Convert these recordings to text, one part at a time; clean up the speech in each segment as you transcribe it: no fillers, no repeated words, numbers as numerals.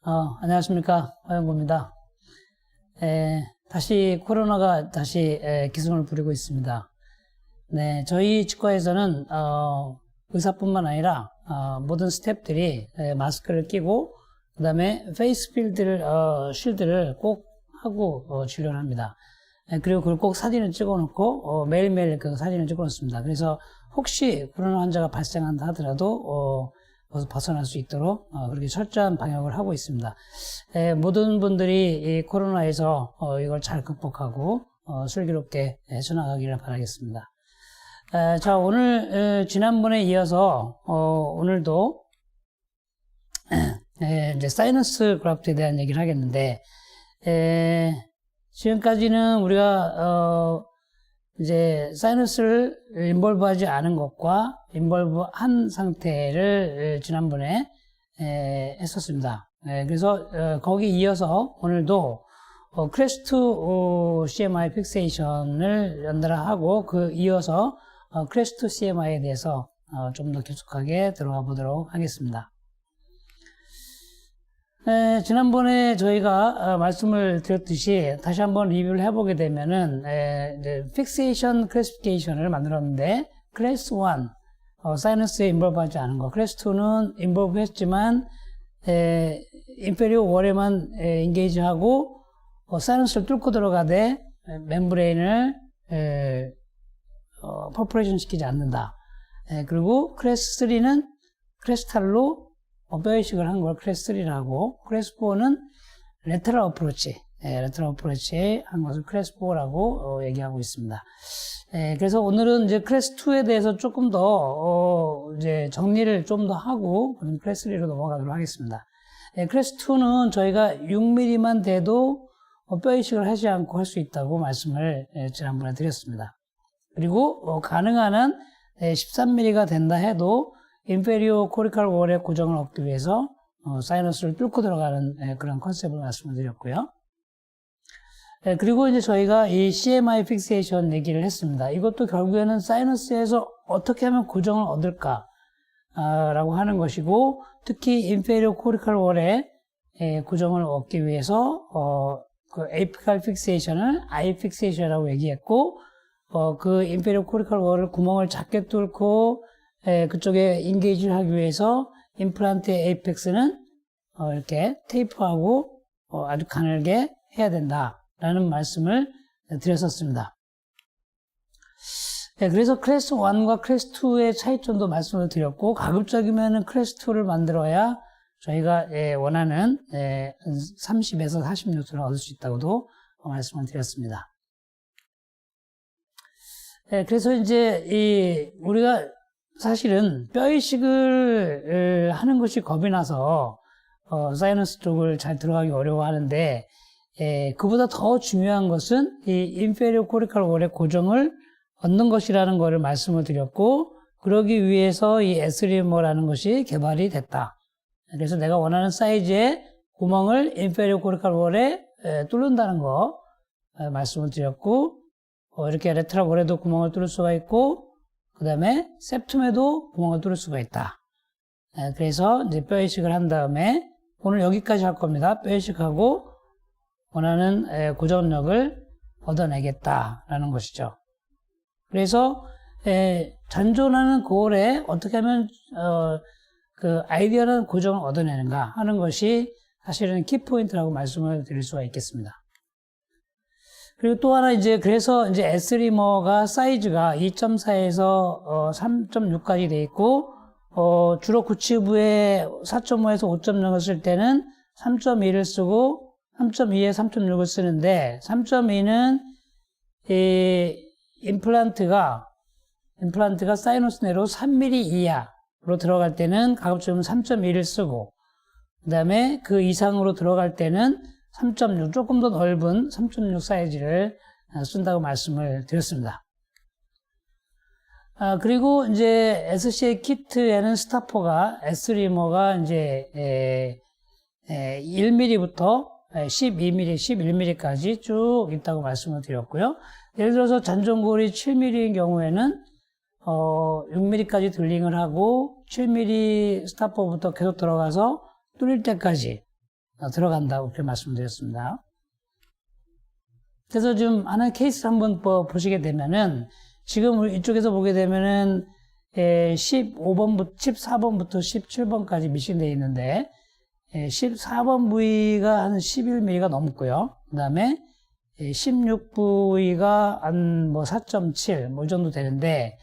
안녕하십니까. 화영구입니다. 다시 코로나가 다시 기승을 부리고 있습니다. 네, 저희 치과에서는 의사뿐만 아니라 모든 스태프들이 마스크를 끼고 그 다음에 페이스 쉴드를 꼭 하고 진료를 합니다. 그리고 그걸 꼭 사진을 찍어 놓고 매일매일 그 사진을 찍어 놓습니다. 그래서 혹시 코로나 환자가 발생한다 하더라도 벗어날 수 있도록 그렇게 철저한 방역을 하고 있습니다. 모든 분들이 이 코로나에서 이걸 잘 극복하고 슬기롭게 지나가기를 바라겠습니다. 자, 오늘 지난번에 이어서 오늘도 이제 사이너스 그래프트에 대한 얘기를 하겠는데, 지금까지는 우리가 이제 사이너스를 인볼브하지 않은 것과 인볼브한 상태를 지난번에 했었습니다. 그래서 거기 이어서 오늘도 크레스트 CMI 픽세이션을 연달아 하고 그 이어서 크레스트 CMI에 대해서 좀 더 깊숙하게 들어가 보도록 하겠습니다. 지난번에 저희가 말씀을 드렸듯이 다시 한번 리뷰를 해보게 되면은 이제 픽세이션 클래시피케이션을 만들었는데 클래스 1 사이너스에 인볼브하지 않은 거, 클래스 2는 인볼브 했지만 인페리어 월에만 인게이지하고 사이너스를 뚫고 들어가되 멤브레인을 퍼포레이션 시키지 않는다. 그리고 클래스 3는 크레스탈로 뼈이식을 한 걸 클래스 3라고, 클래스 4는 레터럴 어프로치 한 것을 클래스 4라고 얘기하고 있습니다. 그래서 오늘은 이제 클래스 2에 대해서 조금 더 이제 정리를 좀 더 하고 그럼 클래스 3로 넘어가도록 하겠습니다. 클래스 2는 저희가 6mm만 돼도 뼈이식을 하지 않고 할 수 있다고 말씀을 지난번에 드렸습니다. 그리고 가능한 한 13mm가 된다 해도 인페리어 코리칼 월의 고정을 얻기 위해서 사이너스를 뚫고 들어가는 그런 컨셉을 말씀을 드렸고요. 그리고 이제 저희가 이 CMI 픽세이션 얘기를 했습니다. 이것도 결국에는 사이너스에서 어떻게 하면 고정을 얻을까 라고 하는 것이고, 특히 인페리어 코리칼 월의 고정을 얻기 위해서 그 에이피칼 픽세이션을 아이 픽세이션이라고 얘기했고, 그 인페리어 코리칼 월을 구멍을 작게 뚫고 그쪽에 인게이지를 하기 위해서 임플란트의 에이펙스는 이렇게 테이프하고 아주 가늘게 해야 된다라는 말씀을 드렸었습니다. 그래서 클래스 1과 클래스 2의 차이점도 말씀을 드렸고, 가급적이면 클래스 2를 만들어야 저희가 원하는 30에서 40N을 얻을 수 있다고도 말씀을 드렸습니다. 그래서 이제 우리가 사실은 뼈이식을 하는 것이 겁이 나서 사이너스 쪽을 잘 들어가기 어려워하는데, 그보다 더 중요한 것은 이 인페리어 코리칼 월의 고정을 얻는 것이라는 것을 말씀을 드렸고, 그러기 위해서 이 에스리머라는 것이 개발이 됐다. 그래서 내가 원하는 사이즈의 구멍을 인페리어 코리칼 월에 뚫는다는 거 말씀을 드렸고, 이렇게 레터럴 월에도 구멍을 뚫을 수가 있고, 그 다음에 septum에도 구멍을 뚫을 수가 있다. 그래서 이제 뼈이식을 한 다음에 오늘 여기까지 할 겁니다. 뼈이식하고 원하는 고정력을 얻어내겠다라는 것이죠. 그래서 잔존하는 고울에 어떻게 하면 그 아이디어는 고정을 얻어내는가 하는 것이 사실은 키포인트라고 말씀을 드릴 수가 있겠습니다. 그리고 또 하나 그래서 에스리머가 사이즈가 2.4에서 3.6까지 돼 있고, 주로 구치부에 4.5에서 5.0을 쓸 때는 3.2를 쓰고, 3.2에 3.6을 쓰는데, 3.2는 임플란트가 사이너스 내로 3mm 이하로 들어갈 때는 가급적이면 3.2를 쓰고, 그 다음에 그 이상으로 들어갈 때는 3.6, 조금 더 넓은 3.6 사이즈를 쓴다고 말씀을 드렸습니다. 그리고 이제 SCA 키트에는 스타퍼가, S리머가 1mm부터 12mm, 11mm까지 쭉 있다고 말씀을 드렸고요. 예를 들어서 잔존골이 7mm인 경우에는 6mm까지 들링을 하고 7mm 스타퍼부터 계속 들어가서 뚫릴 때까지 들어간다고 그렇게 말씀드렸습니다. 그래서 좀 하나의 케이스 한번 보시게 되면은 지금 우리 이쪽에서 보게 되면은 14번부터 17번까지 미싱되어 있는데 14번 부위가 한 11mm가 넘고요. 그 다음에 16부위가 한 4.7 이 정도 되는데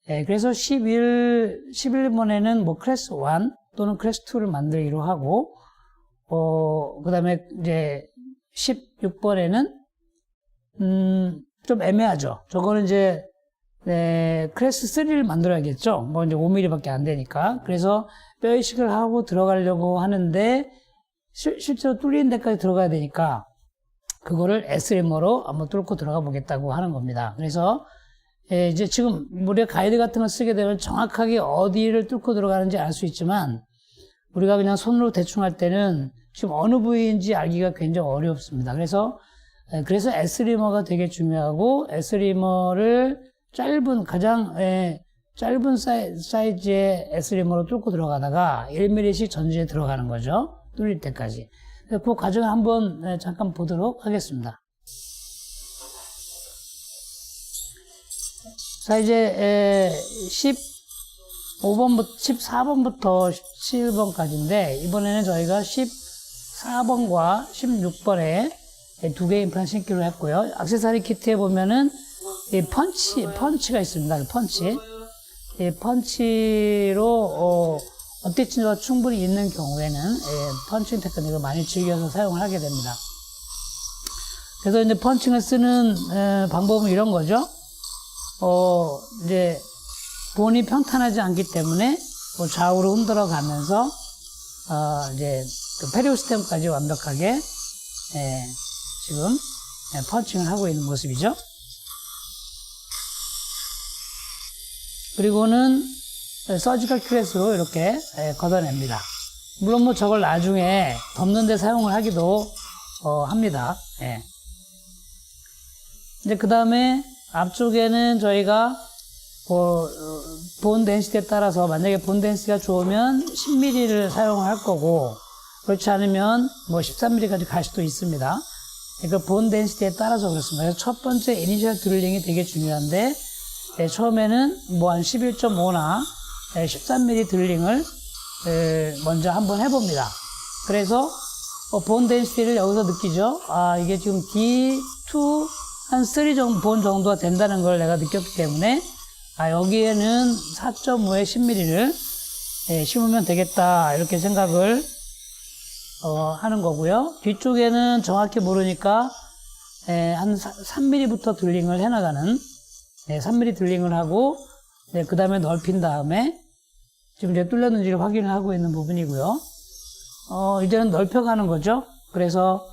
그래서 11번에는 클래스 1 또는 클래스 2를 만들기로 하고 그 다음에 이제 16번에는 좀 애매하죠. 저거는 이제 클래스 3를 만들어야겠죠. 이제 5mm밖에 안 되니까. 그래서 뼈 이식을 하고 들어가려고 하는데 실제로 뚫리는 데까지 들어가야 되니까 그거를 S리머로 한번 뚫고 들어가 보겠다고 하는 겁니다. 그래서 이제 지금 우리가 가이드 같은 거 쓰게 되면 정확하게 어디를 뚫고 들어가는지 알 수 있지만 우리가 그냥 손으로 대충 할 때는 지금 어느 부위인지 알기가 굉장히 어렵습니다. 그래서 S리머가 되게 중요하고 S리머를 가장 짧은 사이즈의 S리머로 뚫고 들어가다가 1mm씩 전진에 들어가는 거죠. 뚫릴 때까지. 그 과정을 한번 잠깐 보도록 하겠습니다. 자, 이제 14번부터 17번까지인데 이번에는 저희가 14번과 16번에 두 개의 임플란트 신기로 했고요. 액세서리 키트에 보면은 이 펀치가 있습니다. 펀치. 이 펀치로 어택진조가 충분히 있는 경우에는 펀칭 테크닉을 많이 즐겨서 사용을 하게 됩니다. 그래서 이제 펀칭을 쓰는 방법은 이런 거죠. 이제 본이 평탄하지 않기 때문에 좌우로 흔들어 가면서 이제 그 페리오스템까지 완벽하게 지금 펀칭을 하고 있는 모습이죠. 그리고는 서지컬 큐렛으로 이렇게 걷어냅니다. 물론 저걸 나중에 덮는 데 사용을 하기도 합니다. 이제 그 다음에 앞쪽에는 저희가 본 덴시티에 따라서 만약에 본 덴시티가 좋으면 10mm를 사용을 할 거고 그렇지 않으면 13mm까지 갈 수도 있습니다. 그 본 덴시티에 따라서 그렇습니다. 그래서 첫 번째 이니셜 드릴링이 되게 중요한데 처음에는 한 11.5나 13mm 드릴링을 먼저 한번 해봅니다. 그래서 본 덴시티를 여기서 느끼죠. 이게 지금 D2 한 3 정도 본 정도가 된다는 걸 내가 느꼈기 때문에 여기에는 4.5에 10mm를 심으면 되겠다 이렇게 생각을 하는 거고요. 뒤쪽에는 정확히 모르니까 한 3mm부터 드릴링을 해나가는 3mm 드릴링을 하고 그 다음에 넓힌 다음에 지금 이제 뚫렸는지를 확인을 하고 있는 부분이고요. 이제는 넓혀가는 거죠. 그래서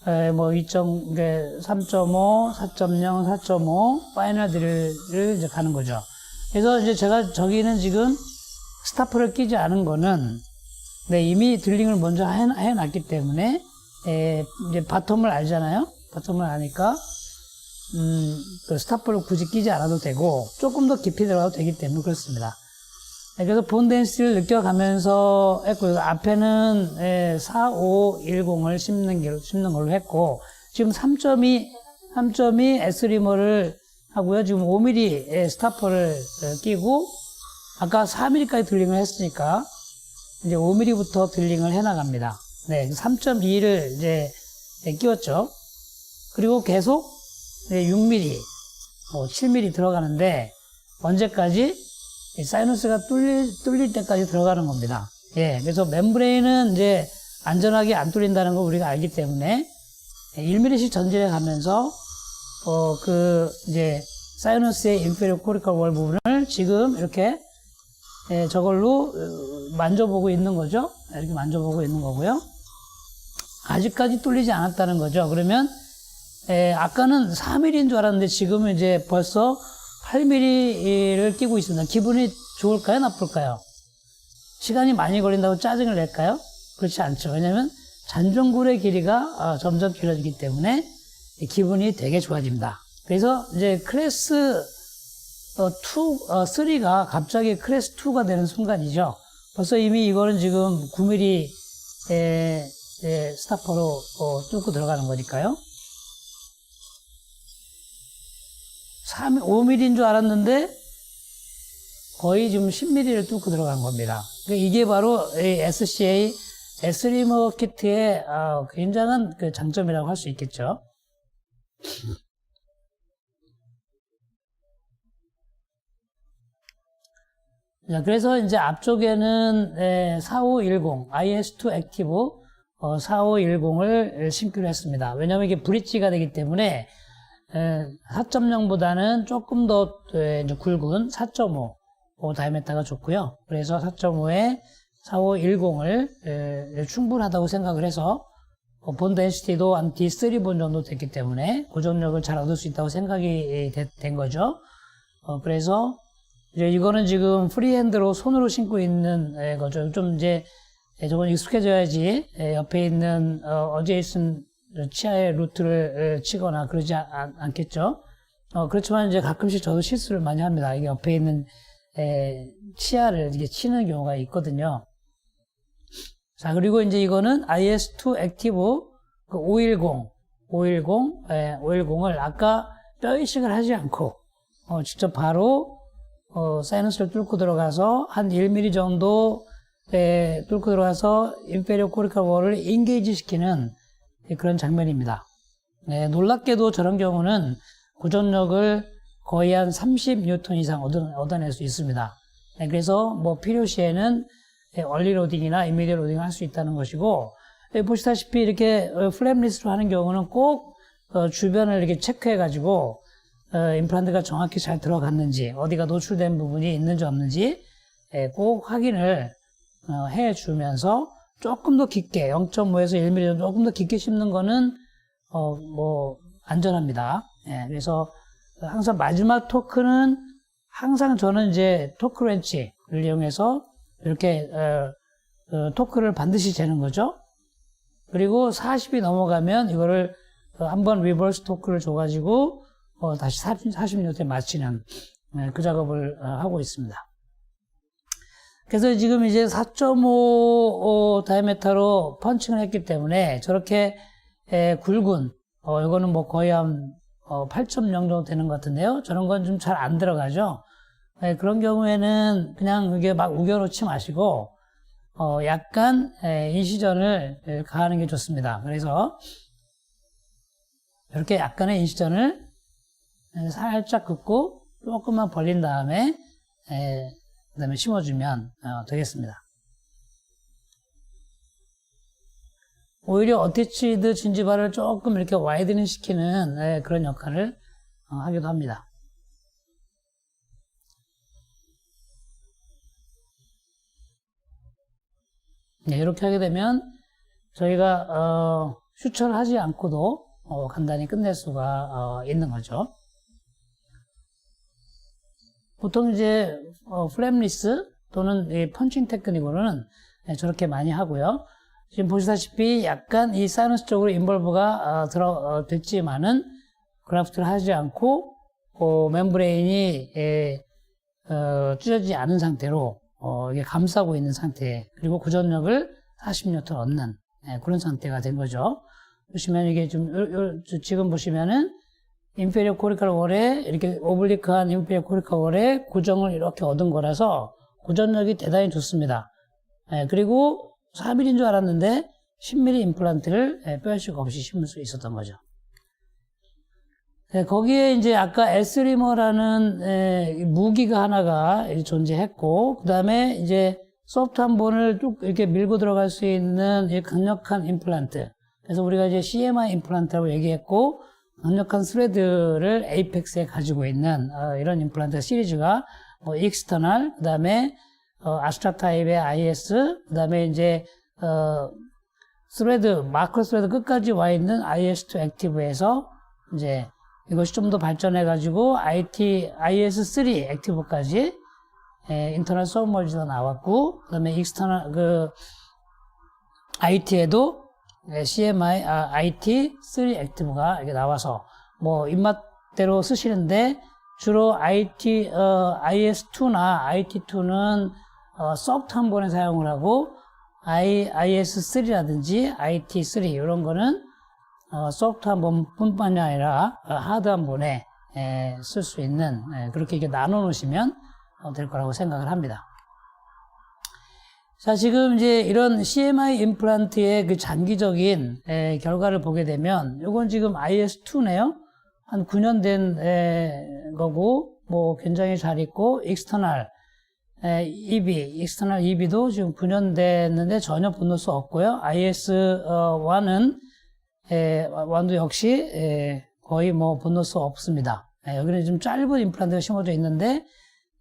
3.5, 4.0, 4.5 파이널 드릴을 이제 가는 거죠. 그래서 이제 제가 저기는 지금 스타프를 끼지 않은 거는 이미 드릴링을 먼저 해놨기 때문에 이제 바텀을 알잖아요. 바텀을 아니까 그 스타프를 굳이 끼지 않아도 되고 조금 더 깊이 들어가도 되기 때문에 그렇습니다. 그래서 본 덴시티를 느껴가면서 했고요. 앞에는 4510을 심는 걸로 했고 지금 3.2 S리머를 하고요. 지금 5mm 스타퍼를 끼고 아까 4mm까지 드릴링을 했으니까 이제 5mm부터 드릴링을 해나갑니다. 3.2를 이제 끼웠죠. 그리고 계속 6mm, 7mm 들어가는데 언제까지? 사이너스가 뚫릴 때까지 들어가는 겁니다. 그래서 멤브레인은 이제 안전하게 안 뚫린다는 걸 우리가 알기 때문에 1mm씩 전진해 가면서 이제 사이너스의 인페리어 코리컬 월 부분을 지금 이렇게 저걸로 만져보고 있는 거죠. 이렇게 만져보고 있는 거고요. 아직까지 뚫리지 않았다는 거죠. 그러면 아까는 4mm인 줄 알았는데 지금은 이제 벌써 8mm를 끼고 있습니다. 기분이 좋을까요? 나쁠까요? 시간이 많이 걸린다고 짜증을 낼까요? 그렇지 않죠. 왜냐하면 잔존굴의 길이가 점점 길어지기 때문에 기분이 되게 좋아집니다. 그래서 이제 클래스 3가 갑자기 클래스 2가 되는 순간이죠. 벌써 이미 이거는 지금 9mm 스타퍼로 뚫고 들어가는 거니까요. 5mm인 줄 알았는데 거의 지금 10mm를 뚫고 들어간 겁니다. 이게 바로 SCA S리머 키트의 굉장한 그 장점이라고 할 수 있겠죠. 자, 그래서 이제 앞쪽에는 4510 IS2 액티브 4510을 심기로 했습니다. 왜냐하면 이게 브릿지가 되기 때문에 4.0보다는 조금 더 굵은 4.5 다이아미터가 좋고요. 그래서 4.5에 4510을 충분하다고 생각을 해서 본 덴시티도 한 D3 본 정도 됐기 때문에 고정력을 잘 얻을 수 있다고 생각이 된 거죠. 그래서 이거는 지금 프리핸드로 손으로 신고 있는 거죠. 좀 이제 조금 익숙해져야지 옆에 있는 어제이슨 치아의 루트를 치거나 그러지 않겠죠. 그렇지만 이제 가끔씩 저도 실수를 많이 합니다. 이게 옆에 있는 치아를 이게 치는 경우가 있거든요. 자, 그리고 이제 이거는 IS2 액티브 510을 아까 뼈 이식을 하지 않고 직접 바로 사이너스를 뚫고 들어가서 한 1mm 정도 뚫고 들어가서 인페리어 코리칼 월을 인게이지 시키는 그런 장면입니다. 놀랍게도 저런 경우는 고정력을 거의 한 30N 이상 얻어낼 수 있습니다. 그래서 뭐 필요시에는 얼리 로딩이나 이미디어 로딩을 할 수 있다는 것이고, 보시다시피 이렇게 플랩리스로 하는 경우는 꼭 주변을 이렇게 체크해 가지고 임플란트가 정확히 잘 들어갔는지, 어디가 노출된 부분이 있는지 없는지 꼭 확인을 해 주면서 조금 더 깊게 0.5에서 1mm 정도 조금 더 깊게 심는 거는 뭐 안전합니다. 그래서 항상 마지막 토크는 항상 저는 이제 토크 렌치를 이용해서 이렇게 토크를 반드시 재는 거죠. 그리고 40이 넘어가면 이거를 한번 리버스 토크를 줘가지고 다시 40N에 맞추는 그 작업을 하고 있습니다. 그래서 지금 이제 4.5 다이아미터로 펀칭을 했기 때문에 저렇게 굵은 이거는 뭐 거의 한 8.0 정도 되는 것 같은데요. 저런 건 좀 잘 안 들어가죠. 그런 경우에는 그냥 이게 막 우겨놓지 마시고 약간 인시전을 가하는 게 좋습니다. 그래서 이렇게 약간의 인시전을 살짝 긋고 조금만 벌린 다음에 그 다음에 심어주면 되겠습니다. 오히려 어티치드 진지발을 조금 이렇게 와이드닝 시키는 그런 역할을 하기도 합니다. 네, 이렇게 하게 되면 저희가 슈처를 하지 않고도 간단히 끝낼 수가 있는 거죠. 보통 이제 플랩리스 또는 이 펀칭 테크닉으로는 저렇게 많이 하고요. 지금 보시다시피 약간 이 사이너스 쪽으로 인볼브가 됐지만은 그래프트를 하지 않고 멤브레인이 찢어지지 않은 상태로 이게 감싸고 있는 상태, 그리고 고정력을 40N 얻는 그런 상태가 된 거죠. 보시면 이게 지금 보시면은 인페리어 코리칼 월에 이렇게 오블리크한 인페리어 코리칼 월에 고정을 이렇게 얻은 거라서 고정력이 대단히 좋습니다. 그리고 4mm인 줄 알았는데 10mm 임플란트를 뼈이식 없이 심을 수 있었던 거죠. 거기에 이제 아까 S리머라는 무기가 하나가 존재했고, 그 다음에 이제 소프트한 본을 쭉 이렇게 밀고 들어갈 수 있는 강력한 임플란트. 그래서 우리가 이제 CMI 임플란트라고 얘기했고, 강력한 스레드를 에이펙스에 가지고 있는 이런 임플란트 시리즈가 익스터널, 그 다음에 아스트라 타입의 IS, 그 다음에 이제 스레드, 마크로 스레드 끝까지 와 있는 IS2 액티브에서 이제 이것이 좀 더 발전해가지고 IS3 액티브까지 인터널 서브머지가 나왔고, 그 다음에 익스터널 IT에도 CMI IT3 액티브가 이렇게 나와서 뭐 입맛대로 쓰시는데 주로 IS2나 IT2는 소프트 한 번에 사용을 하고 IS3라든지 IT3 이런 거는 소프트 한 번뿐만이 아니라 하드 한 번에 쓸 수 있는 그렇게 이렇게 나눠 놓으시면 될 거라고 생각을 합니다. 자, 지금 이제 이런 CMI 임플란트의 그 장기적인 결과를 보게 되면 이건 지금 IS2네요. 한 9년 된 거고 뭐 굉장히 잘 있고 익스터널 EB도 지금 9년 됐는데 전혀 분노수 없고요. IS1은 완도 역시 거의 뭐 분노수 없습니다. 여기는 좀 짧은 임플란트가 심어져 있는데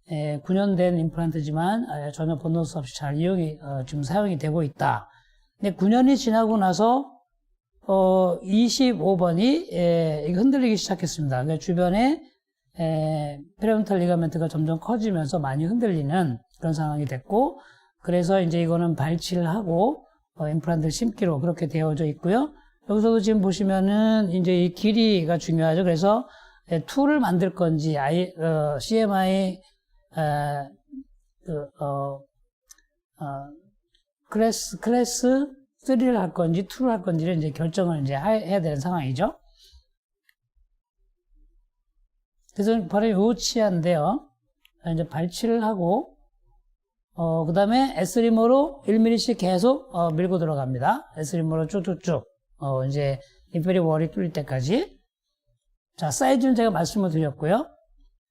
9년 된 임플란트지만 전혀 분노수 없이 잘 지금 사용이 되고 있다. 근데 9년이 지나고 나서 25번이 흔들리기 시작했습니다. 그러니까 주변에 페리온탈 리가멘트가 점점 커지면서 많이 흔들리는 그런 상황이 됐고, 그래서 이제 이거는 발치를 하고 임플란트를 심기로 그렇게 되어져 있고요. 여기서도 지금 보시면은 이제 이 길이가 중요하죠. 그래서 2를 만들 건지 CMI 클래스 3를 할 건지 2를 할 건지를 이제 결정을 이제 해야 되는 상황이죠. 그래서 바로 요 치아인데요. 이제 발치를 하고, 그 다음에 S리머로 1mm씩 계속, 밀고 들어갑니다. S리머로 쭉쭉쭉, 이제, 인페리 월이 뚫릴 때까지. 자, 사이즈는 제가 말씀을 드렸고요.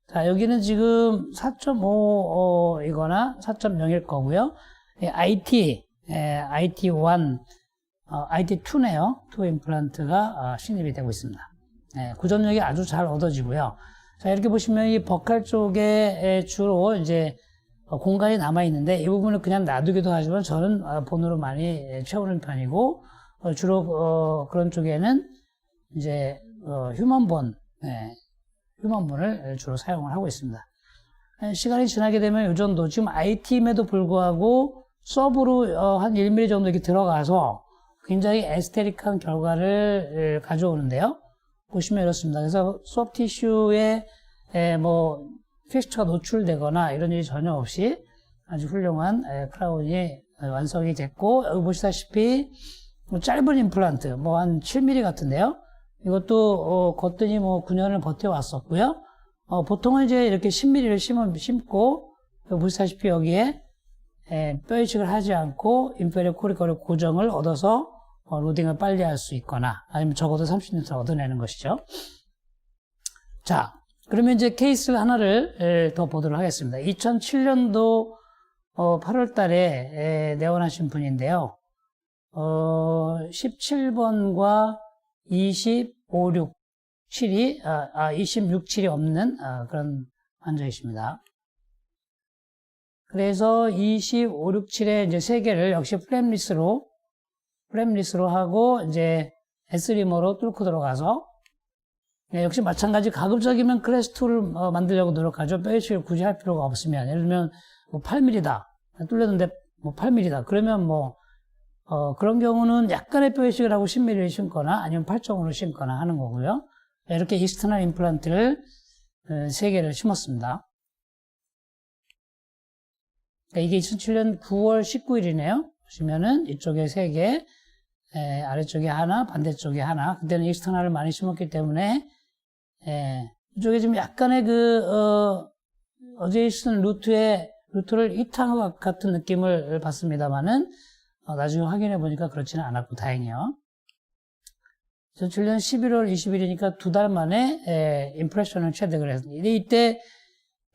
자, 여기는 지금 4.5, 이거나 4.0일 거고요. IT1, IT2네요. 2 임플란트가 신입이 되고 있습니다. 구전력이 아주 잘 얻어지고요. 자, 이렇게 보시면 이 버칼 쪽에 주로 이제 공간이 남아 있는데 이 부분을 그냥 놔두기도 하지만 저는 본으로 많이 채우는 편이고, 주로 그런 쪽에는 이제 휴먼본을 주로 사용을 하고 있습니다. 시간이 지나게 되면 이 정도, 지금 IT임에도 불구하고 서브로 한 1mm 정도 이렇게 들어가서 굉장히 에스테틱한 결과를 가져오는데요. 보시면 이렇습니다. 그래서 소프티슈에 뭐 텍스처가 노출되거나 이런 일이 전혀 없이 아주 훌륭한 크라운이 완성이 됐고, 여기 보시다시피 뭐 짧은 임플란트 뭐 한 7mm 같은데요. 이것도 걷더니 뭐 9년을 버텨왔었고요. 보통은 이제 이렇게 10mm를 심고 여기 보시다시피 여기에 뼈 이식을 하지 않고 인페리어 코리컬의 고정을 얻어서 로딩을 빨리 할 수 있거나 아니면 적어도 30N을 얻어내는 것이죠. 자, 그러면 이제 케이스 하나를 더 보도록 하겠습니다. 2007년도 8월 달에 내원하신 분인데요. 17번과 26, 7이 없는 그런 환자이십니다. 그래서 25, 6, 7의 이제 세 개를 역시 프렘리스로 하고 이제 S리머로 뚫고 들어가서 역시 마찬가지 가급적이면 클래스 2를 만들려고 노력하죠. 뼈 이식을 굳이 할 필요가 없으면, 예를 들면 뭐 8mm다 뚫렸는데 뭐 8mm다 그러면 뭐 그런 경우는 약간의 뼈 이식을 하고 10mm를 심거나 아니면 8.5로 심거나 하는 거고요. 이렇게 익스터널 임플란트를 3개를 심었습니다. 이게 2007년 9월 19일이네요. 보시면은 이쪽에 3개, 아래쪽에 하나, 반대쪽에 하나. 그때는 익스터널을 많이 심었기 때문에 이쪽에 좀 약간의 어제이슨 루트를 히트한 것 같은 느낌을 받습니다만은 나중에 확인해 보니까 그렇지는 않았고 다행이요. 2007년 11월 20일이니까 2달 만에 임프레션을 체득을 했습니다. 이때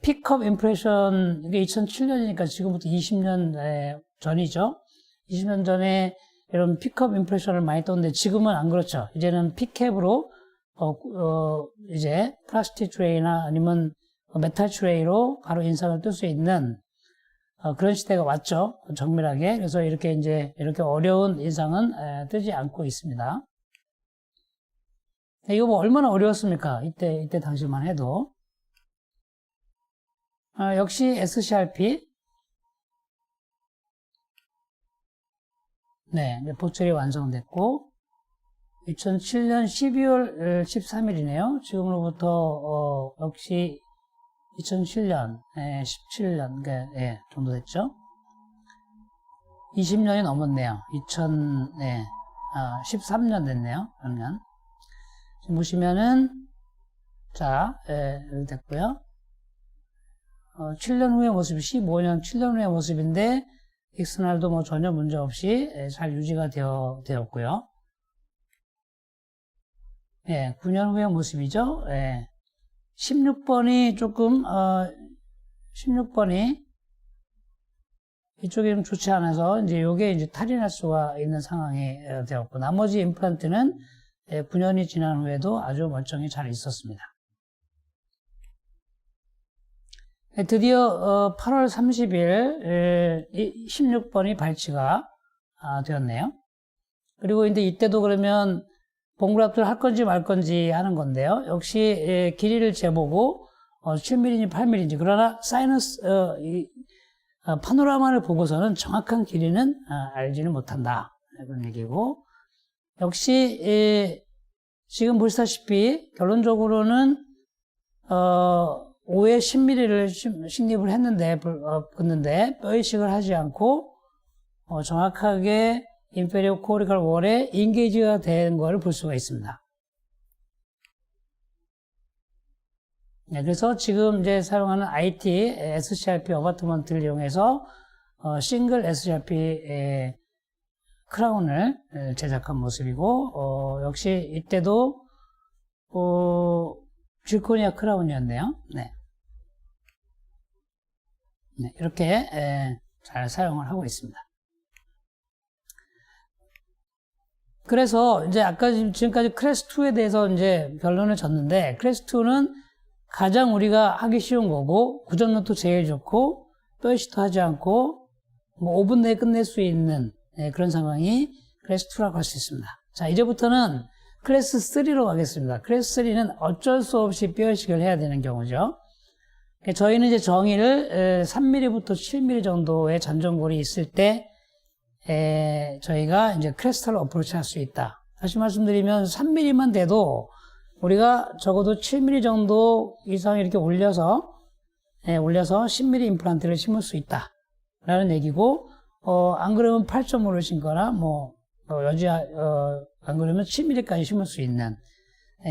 픽업 임프레션, 이게 2007년이니까 지금부터 20년 전이죠. 20년 전에 이런 픽업 임프레션을 많이 떴는데 지금은 안 그렇죠. 이제는 픽캡으로 이제 플라스틱 트레이나 아니면 메탈 트레이로 바로 인상을 뜰 수 있는 그런 시대가 왔죠. 정밀하게. 그래서 이렇게 이렇게 어려운 인상은 뜨지 않고 있습니다. 이거 뭐 얼마나 어려웠습니까? 이때 당시만 해도. 역시 SCRP. 네, 보철이 완성됐고, 2007년 12월 13일이네요. 지금으로부터, 역시 2007년, 17년, 정도 됐죠. 20년이 넘었네요. 2013년 됐네요. 그러면. 지금 보시면은, 자, 여기 됐고요. 7년 후의 모습이 15년, 7년 후의 모습인데, 익스날도 뭐 전혀 문제 없이 잘 유지가 되었고요. 9년 후의 모습이죠. 16번이 조금, 16번이 이쪽이 좀 좋지 않아서, 이제 요게 이제 탈이 날 수가 있는 상황이 되었고, 나머지 임플란트는 9년이 지난 후에도 아주 멀쩡히 잘 있었습니다. 드디어 8월 30일 16번이 발치가 되었네요. 그리고 이제 이때도 그러면 봉그라프트를 할 건지 말 건지 하는 건데요. 역시 길이를 재보고 7mm인지 8mm인지, 그러나 사이너스 파노라마를 보고서는 정확한 길이는 알지는 못한다, 그런 얘기고, 역시 지금 보시다시피 결론적으로는 5에 10mm를 식립을 했는데 붙는데 뼈 이식을 하지 않고 정확하게 인페리어 코리칼 월에 인게이지가 된 걸 볼 수가 있습니다. 그래서 지금 이제 사용하는 IT SCRP 어바트먼트를 이용해서 싱글 SCRP 크라운을 제작한 모습이고, 역시 이때도 질코니아 크라운이었네요. 이렇게 잘 사용을 하고 있습니다. 그래서 이제 아까 지금까지 클래스2에 대해서 이제 결론을 졌는데, 클래스2는 가장 우리가 하기 쉬운 거고, 구전론도 제일 좋고, 뼈 이식도 하지 않고, 뭐 5분 내에 끝낼 수 있는 그런 상황이 클래스2라고 할 수 있습니다. 자, 이제부터는 클래스3로 가겠습니다. 클래스3는 어쩔 수 없이 뼈 이식을 해야 되는 경우죠. 저희는 이제 정의를 3mm부터 7mm 정도의 잔존골이 있을 때 저희가 이제 크레스탈로 어프로치 할 수 있다. 다시 말씀드리면 3mm만 돼도 우리가 적어도 7mm 정도 이상 이렇게 올려서 10mm 임플란트를 심을 수 있다 라는 얘기고, 안 그러면 8.5를 심거나 안 그러면 7mm까지 심을 수 있는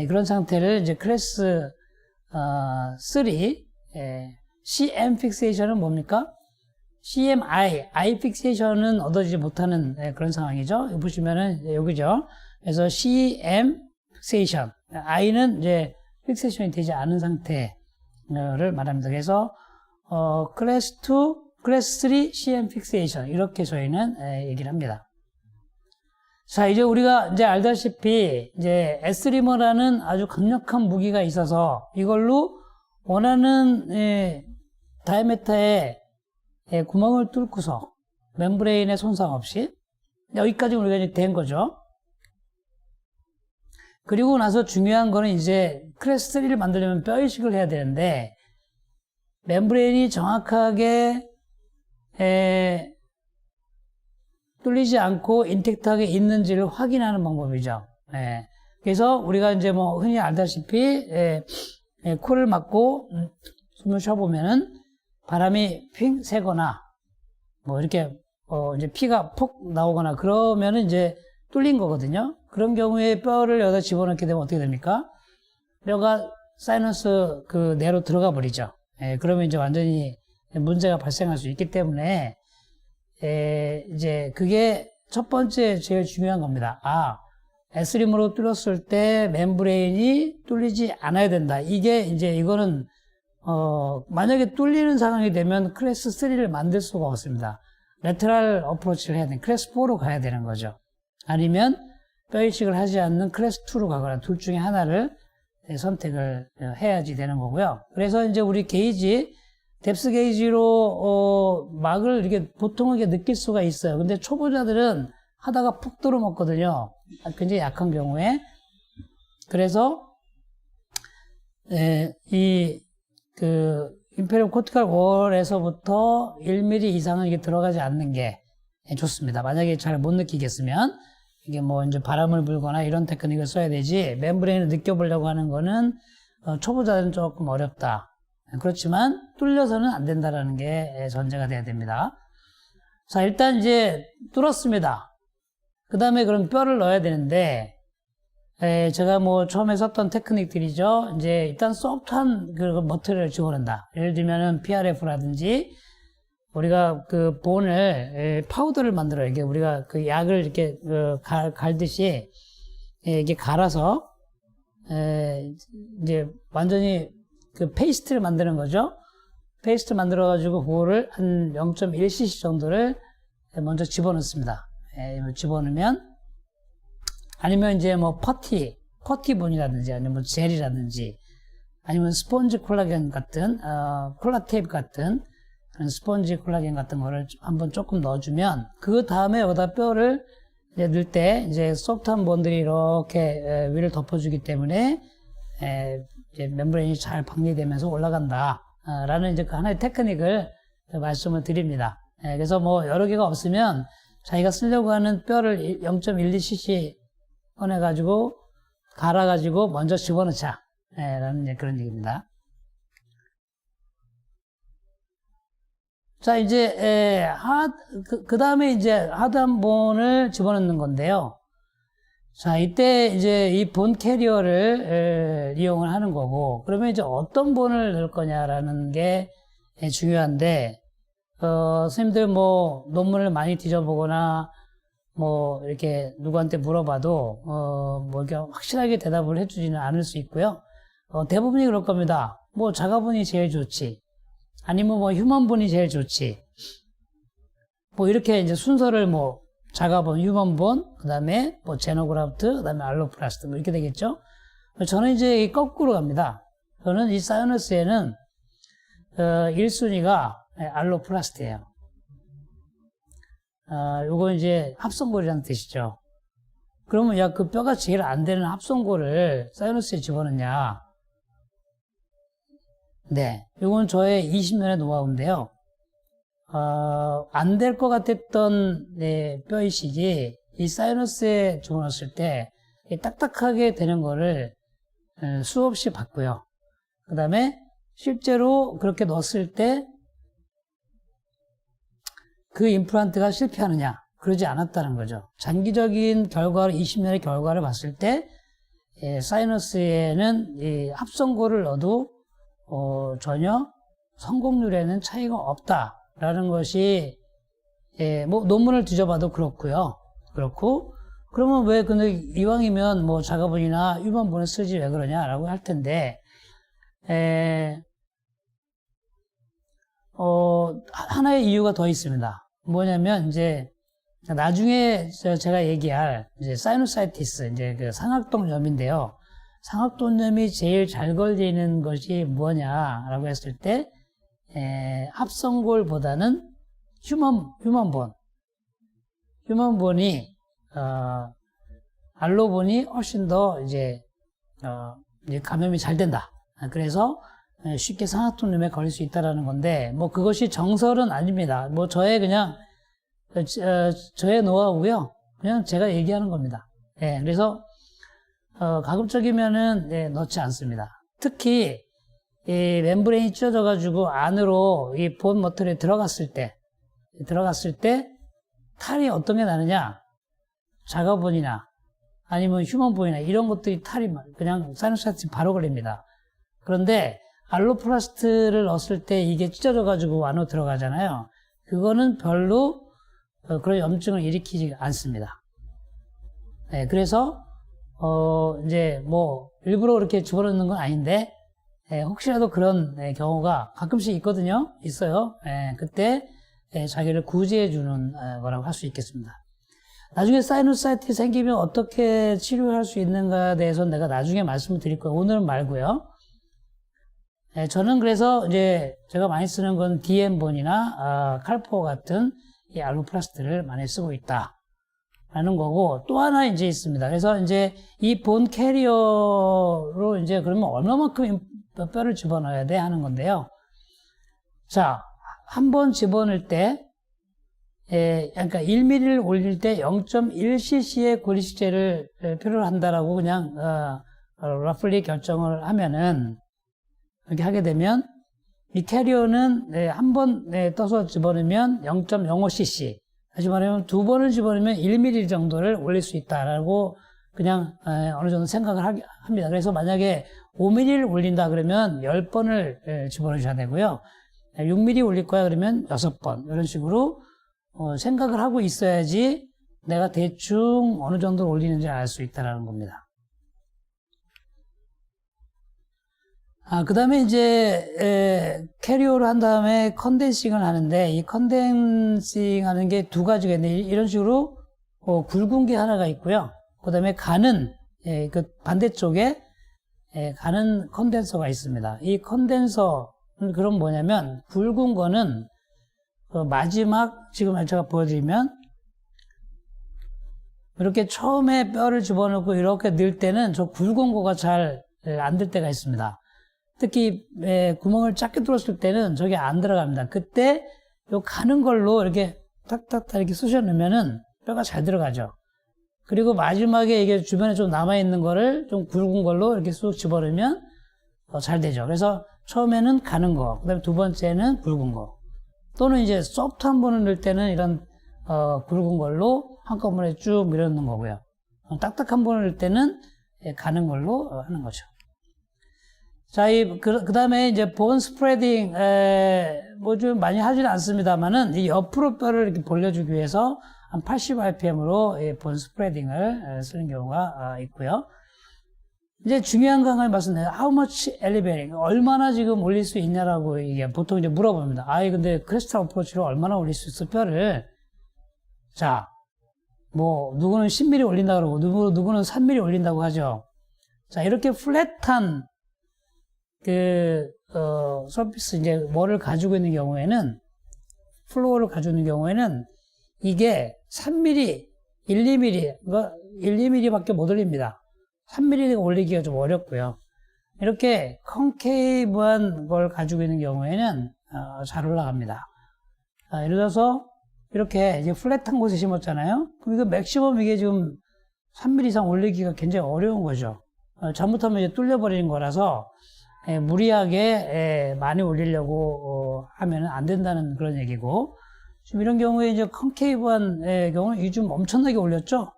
그런 상태를 이제 클래스 3 CM 픽세이션은 뭡니까? I 픽세이션은 얻어지지 못하는 그런 상황이죠. 여기 보시면은 여기죠. 그래서 CM 픽세이션, I는 이제 픽세이션이 되지 않은 상태를 말합니다. 그래서 클래스 2, 클래스 3 CM 픽세이션, 이렇게 저희는 얘기를 합니다. 자, 이제 우리가 이제 알다시피 이제 에스리머라는 아주 강력한 무기가 있어서 이걸로 원하는 다이아메터에 구멍을 뚫고서 멤브레인에 손상 없이, 여기까지 우리가 이제 된 거죠. 그리고 나서 중요한 거는 이제 클래스 3를 만들려면 뼈 이식을 해야 되는데, 멤브레인이 정확하게 뚫리지 않고 인텍트하게 있는지를 확인하는 방법이죠. 그래서 우리가 이제 뭐 흔히 알다시피 코를 막고 숨을 쉬어보면은 바람이 핑 새거나 뭐 이렇게 이제 피가 폭 나오거나 그러면은 이제 뚫린 거거든요. 그런 경우에 뼈를 여기다 집어넣게 되면 어떻게 됩니까? 뼈가 사이너스 그 내로 들어가 버리죠. 그러면 이제 완전히 문제가 발생할 수 있기 때문에 이제 그게 첫 번째 제일 중요한 겁니다. 에스림으로 뚫었을 때 멤브레인이 뚫리지 않아야 된다. 이거는 만약에 뚫리는 상황이 되면 클래스 3를 만들 수가 없습니다. 레터럴 어프로치를 해야 되는 클래스 4로 가야 되는 거죠. 아니면 뼈 이식을 하지 않는 클래스 2로 가거나 둘 중에 하나를 선택을 해야지 되는 거고요. 그래서 이제 우리 게이지, 뎁스 게이지로 막을 이렇게 보통은 이렇게 느낄 수가 있어요. 근데 초보자들은 하다가 푹 들어먹거든요. 굉장히 약한 경우에. 그래서 인페리어 코티칼 월에서부터 1mm 이상은 이게 들어가지 않는 게 좋습니다. 만약에 잘 못 느끼겠으면 이게 뭐 이제 바람을 불거나 이런 테크닉을 써야 되지, 멤브레인을 느껴보려고 하는 거는 초보자들은 조금 어렵다. 그렇지만 뚫려서는 안 된다라는 게 전제가 돼야 됩니다. 자, 일단 이제 뚫었습니다. 그 다음에 그럼 뼈를 넣어야 되는데, 제가 뭐 처음에 썼던 테크닉들이죠. 이제 일단 소프트한 그 머티리얼을 집어넣는다. 예를 들면은 PRF라든지, 우리가 그 본을, 파우더를 만들어요. 이게 우리가 그 약을 이렇게 갈듯이, 이게 갈아서, 이제 완전히 그 페이스트를 만드는 거죠. 페이스트 만들어가지고 그거를 한 0.1cc 정도를 먼저 집어넣습니다. 집어넣으면, 아니면 이제 뭐 퍼티본이라든지 아니면 뭐 젤이라든지 아니면 스폰지 콜라겐 같은, 콜라 테이프 같은 그런 스폰지 콜라겐 같은 거를 한번 조금 넣어주면 그 다음에 여기다 뼈를 이제 넣을 때 이제 소프트한 본들이 이렇게 위를 덮어주기 때문에 이제 멤브레인이 잘 박리되면서 올라간다. 라는 이제 그 하나의 테크닉을 말씀을 드립니다. 그래서 뭐 여러 개가 없으면 자기가 쓰려고 하는 뼈를 0.12cc 꺼내가지고 갈아가지고 먼저 집어넣자. 라는 이제 그런 얘기입니다. 자, 이제 그 다음에 이제 하드한 본을 집어넣는 건데요. 자, 이때 이제 이 본 캐리어를 이용을 하는 거고, 그러면 이제 어떤 본을 넣을 거냐라는 게 중요한데, 선생님들 뭐 논문을 많이 뒤져보거나 뭐 이렇게 누구한테 물어봐도 뭐 이렇게 확실하게 대답을 해주지는 않을 수 있고요. 대부분이 그럴 겁니다. 뭐 자가본이 제일 좋지, 아니면 뭐 휴먼본이 제일 좋지, 뭐 이렇게 이제 순서를 뭐 자가본, 휴먼본, 그 다음에 뭐 제노그라프트, 그 다음에 알로플라스트 뭐 이렇게 되겠죠. 저는 이제 거꾸로 갑니다. 저는 이 사이너스에는 1순위가 알로플라스트예요. 요거 이제 합성골이라는 뜻이죠. 그러면 야, 그 뼈가 제일 안 되는 합성골을 사이너스에 집어넣냐? 네. 요건 저의 20년의 노하우인데요. 안 될 것 같았던 뼈이식이 이 사이너스에 집어넣었을 때 딱딱하게 되는 거를 수없이 봤고요. 그 다음에 실제로 그렇게 넣었을 때 그 임플란트가 실패하느냐? 그러지 않았다는 거죠. 장기적인 결과를, 20년의 결과를 봤을 때 사이너스에는 이 합성골을 넣어도 전혀 성공률에는 차이가 없다라는 것이 뭐 논문을 뒤져봐도 그렇고요. 그렇고 그러면 왜 근데 이왕이면 뭐 자가본이나 휴먼본을 쓰지 왜 그러냐라고 할 텐데 하나의 이유가 더 있습니다. 뭐냐면 이제 나중에 제가 얘기할 이제 사이노사이티스, 이제 그 상악동염인데요. 상악동염이 제일 잘 걸리는 것이 뭐냐라고 했을 때 합성골보다는 휴먼본이 알로본이 훨씬 더 이제 감염이 잘 된다. 그래서 쉽게 상악동염에 걸릴 수 있다라는 건데, 뭐 그것이 정설은 아닙니다. 뭐 저의 그냥 저의 노하우고요. 그냥 제가 얘기하는 겁니다. 그래서 가급적이면은 넣지 않습니다. 특히 이 멤브레인이 찢어져 가지고 안으로 이 본 머틀에 들어갔을 때 탈이 어떤 게 나느냐? 자가본이나 아니면 휴먼본이나 이런 것들이 탈이 그냥 사이너사이티스 바로 걸립니다. 그런데 알로플라스트를 넣었을 때 이게 찢어져 가지고 안으로 들어가잖아요. 그거는 별로 그런 염증을 일으키지 않습니다. 그래서 이제 뭐 일부러 그렇게 집어넣는 건 아닌데 혹시라도 그런 경우가 가끔씩 있거든요. 있어요. 그때 자기를 구제해 주는 거라고 할 수 있겠습니다. 나중에 사이너사이티스 생기면 어떻게 치료할 수 있는가에 대해서는 내가 나중에 말씀을 드릴 거예요. 오늘은 말고요. 저는 그래서 이제 제가 많이 쓰는 건 DM본이나 칼포 같은 이 알로플라스트를 많이 쓰고 있다라는 거고, 또 하나 이제 있습니다. 그래서 이제 이 본 캐리어로 이제 그러면 얼마만큼 뼈를 집어넣어야 돼 하는 건데요. 자, 한 번 집어넣을 때, 그러니까 1mm를 올릴 때 0.1cc의 고리식재를 필요로 한다라고 그냥 러플리 결정을 하면은, 이렇게 하게 되면 이 캐리어는 한 번 떠서 집어넣으면 0.05cc, 다시 말하면 2번을 집어넣으면 1mm 정도를 올릴 수 있다라고 그냥 어느 정도 생각을 합니다. 그래서 만약에 5mm를 올린다 그러면 10번을 집어넣으셔야 되고요. 6mm 올릴 거야 그러면 6번 이런 식으로 생각을 하고 있어야지 내가 대충 어느 정도 올리는지 알 수 있다는 겁니다. 그 다음에 이제 캐리어를 한 다음에 컨덴싱을 하는데 이 컨덴싱 하는 게 두 가지가 있는데 이런 식으로 굵은 게 하나가 있고요. 그 다음에 가는 그 반대쪽에 가는 컨덴서가 있습니다. 이 컨덴서는 그럼 뭐냐면 굵은 거는 마지막 지금 제가 보여드리면 이렇게 처음에 뼈를 집어넣고 이렇게 넣을 때는 저 굵은 거가 잘 안 들 때가 있습니다. 특히 구멍을 작게 뚫었을 때는 저게 안 들어갑니다. 그때 요 가는 걸로 이렇게 탁탁탁 이렇게 쑤셔 넣으면은 뼈가 잘 들어가죠. 그리고 마지막에 이게 주변에 좀 남아있는 거를 좀 굵은 걸로 이렇게 쑥 집어넣으면 잘 되죠. 그래서 처음에는 가는 거, 그 다음에 두 번째는 굵은 거. 또는 이제 소프트 한 번을 넣을 때는 이런 굵은 걸로 한꺼번에 쭉 밀어넣는 거고요. 딱딱한 번을 넣을 때는 가는 걸로 하는 거죠. 자, 그 다음에 이제 본 스프레딩, 뭐 좀 많이 하지는 않습니다만은, 이 옆으로 뼈를 이렇게 벌려주기 위해서 한 80rpm으로 본 스프레딩을 쓰는 경우가 있고요. 이제 중요한 거 말씀드려요. How much elevating? 얼마나 지금 올릴 수 있냐라고 이게 보통 이제 물어봅니다. 근데 크레스트 어프로치로 얼마나 올릴 수 있어, 뼈를? 자, 뭐, 누구는 10mm 올린다 그러고, 누구는 3mm 올린다고 하죠. 자, 이렇게 플랫한 서피스, 이제, 뭐를 가지고 있는 경우에는, 플로어를 가지고 있는 경우에는, 이게 3mm, 1, 2mm, 1, 2mm 밖에 못 올립니다. 3mm 올리기가 좀 어렵고요. 이렇게 컨케이브한 걸 가지고 있는 경우에는, 잘 올라갑니다. 예를 들어서, 이렇게 이제 플랫한 곳에 심었잖아요? 그럼 이거 맥시멈 이게 지금 3mm 이상 올리기가 굉장히 어려운 거죠. 잘못하면 이제 뚫려버리는 거라서, 무리하게 많이 올리려고 하면 안 된다는 그런 얘기고, 지금 이런 경우에 이제 컨케이브한 경우는 이 좀 엄청나게 올렸죠.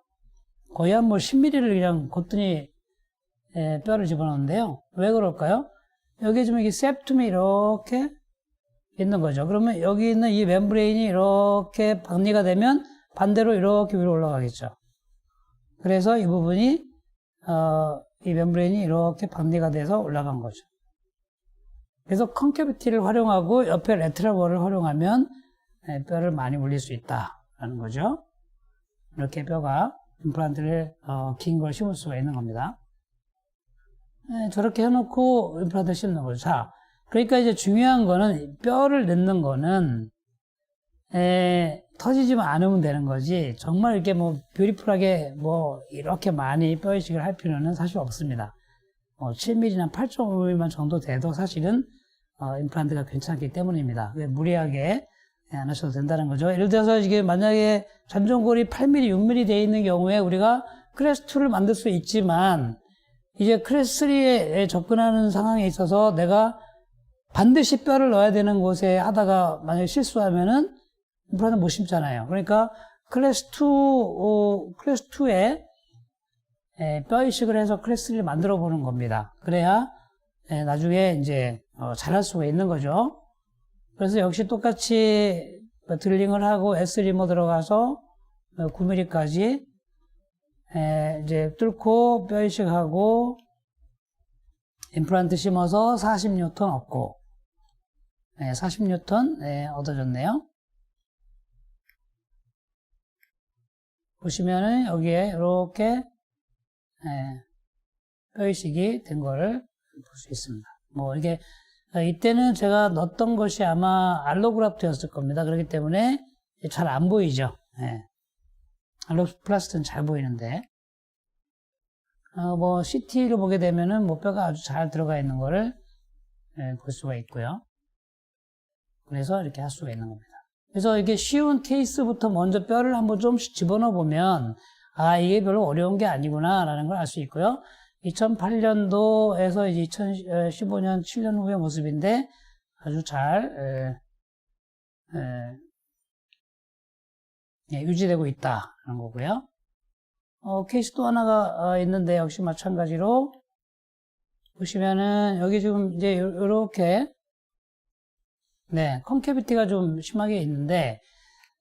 거의 한 뭐 10mm를 그냥 곧더니 뼈를 집어넣는데요. 왜 그럴까요? 여기 지금 이게 septum이 이렇게 있는 거죠. 그러면 여기 있는 이 멤브레인이 이렇게 박리가 되면 반대로 이렇게 위로 올라가겠죠. 그래서 이 부분이 이 멤브레인이 이렇게 박리가 돼서 올라간 거죠. 그래서 컨케비티를 활용하고 옆에 레트럴 월을 활용하면 뼈를 많이 올릴 수 있다라는 거죠. 이렇게 뼈가 임플란트를 긴 걸 심을 수가 있는 겁니다. 저렇게 해놓고 임플란트를 심는 거죠. 자, 그러니까 이제 중요한 거는 뼈를 넣는 거는 터지지만 않으면 되는 거지 정말 이렇게 뭐 뷰티풀하게 뭐 이렇게 많이 뼈 이식을 할 필요는 사실 없습니다. 7mm나 8.5mm 정도 돼도 사실은 임플란트가 괜찮기 때문입니다. 무리하게 안 하셔도 된다는 거죠. 예를 들어서 이게 만약에 잔존골이 8mm, 6mm 되어 있는 경우에 우리가 클래스 2를 만들 수 있지만 이제 클래스 3에 접근하는 상황에 있어서 내가 반드시 뼈를 넣어야 되는 곳에 하다가 만약에 실수하면은 임플란트 못 심잖아요. 그러니까 클래스 2에 뼈 이식을 해서 클래스 3를 만들어 보는 겁니다. 그래야 나중에 이제 잘할 수가 있는 거죠. 그래서 역시 똑같이 드릴링을 하고 S 리모 들어가서 9mm까지 이제 뚫고 뼈 이식하고 임플란트 심어서 40N 얻고 40N 얻어졌네요. 보시면은 여기에 이렇게 뼈 이식이 된 거를 볼 수 있습니다. 뭐 이게 이때는 제가 넣었던 것이 아마 알로그라프트였을 겁니다. 그렇기 때문에 잘 안 보이죠. 알로플라스트는 잘 보이는데 뭐 CT로 보게 되면은 뭐 뼈가 아주 잘 들어가 있는 거를 볼 수가 있고요. 그래서 이렇게 할 수가 있는 겁니다. 그래서 이게 쉬운 케이스부터 먼저 뼈를 한번 좀씩 집어넣어 보면 이게 별로 어려운 게 아니구나 라는 걸 알 수 있고요. 2008년도에서 이제 2015년 7년 후의 모습인데 아주 잘 유지되고 있다는 거고요. 케이스 또 하나가 있는데 역시 마찬가지로 보시면은 여기 지금 이제 이렇게 컨캐비티가 좀 심하게 있는데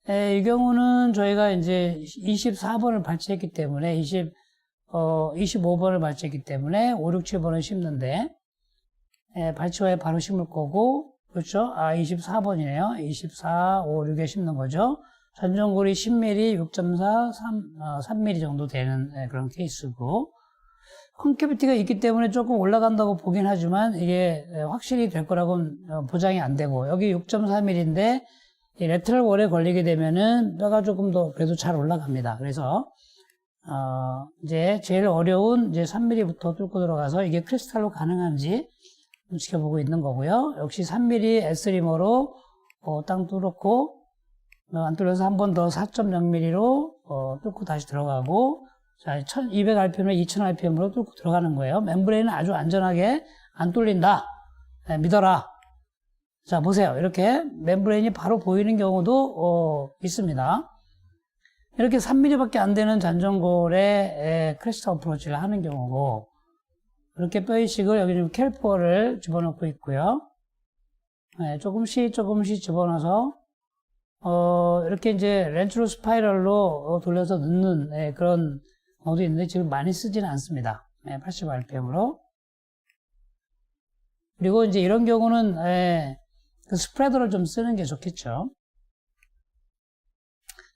이 경우는 저희가 이제 24번을 발치했기 때문에 25번을 발치했기 때문에 5, 6, 7번을 심는데 발치 후에 바로 심을 거고 그렇죠? 24번이네요. 24, 5, 6에 심는 거죠. 잔존골이 10mm, 6.4, 3mm 정도 되는 그런 케이스고 컨캐비티가 있기 때문에 조금 올라간다고 보긴 하지만 이게 확실히 될 거라고는 보장이 안 되고 여기 6.4mm인데 이 레터럴 월에 걸리게 되면은 뼈가 조금 더 그래도 잘 올라갑니다. 그래서 이제 제일 어려운 이제 3mm부터 뚫고 들어가서 이게 크리스탈로 가능한지 지켜보고 있는 거고요. 역시 3mm S리머로 땅 뚫었고 안 뚫려서 한 번 더 4.0mm로 뚫고 다시 들어가고 자 1200rpm에 2000rpm으로 뚫고 들어가는 거예요. 멤브레인은 아주 안전하게 안 뚫린다. 믿어라. 자 보세요. 이렇게 멤브레인이 바로 보이는 경우도 있습니다. 이렇게 3mm밖에 안 되는 잔존골에 크레스트 어프로치를 하는 경우고 이렇게 뼈 이식을 여기 좀 캘퍼를 집어넣고 있고요. 조금씩 집어넣어서 이렇게 이제 렌트로 스파이럴로 돌려서 넣는 그런 경우도 있는데 지금 많이 쓰지는 않습니다. 80rpm으로. 그리고 이제 이런 경우는 그 스프레더를 좀 쓰는 게 좋겠죠.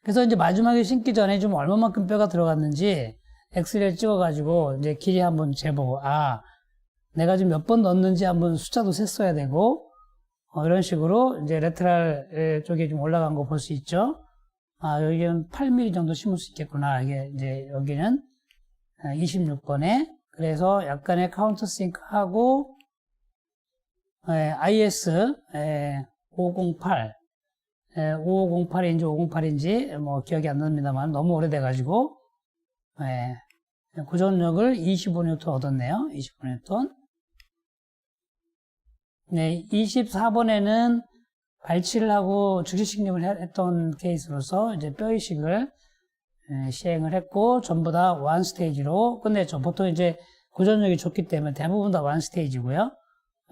그래서 이제 마지막에 심기 전에 좀 얼마만큼 뼈가 들어갔는지 엑스레이를 찍어가지고 이제 길이 한번 재보고 내가 지금 몇 번 넣었는지 한번 숫자도 셌어야 되고 이런 식으로 이제 레터럴 쪽에 좀 올라간 거 볼 수 있죠. 여기는 8mm 정도 심을 수 있겠구나. 이게 이제 여기는 26번에 그래서 약간의 카운터 싱크 하고 IS 508 5508인지 508인지 뭐 기억이 안 납니다만 너무 오래돼가지고 고정력을 25N 얻었네요. 25N. 네, 24번에는 발치를 하고 즉시식립을 했던 케이스로서 이제 뼈 이식을 시행을 했고 전부 다 원 스테이지로 끝냈죠. 보통 이제 고정력이 좋기 때문에 대부분 다 원 스테이지고요.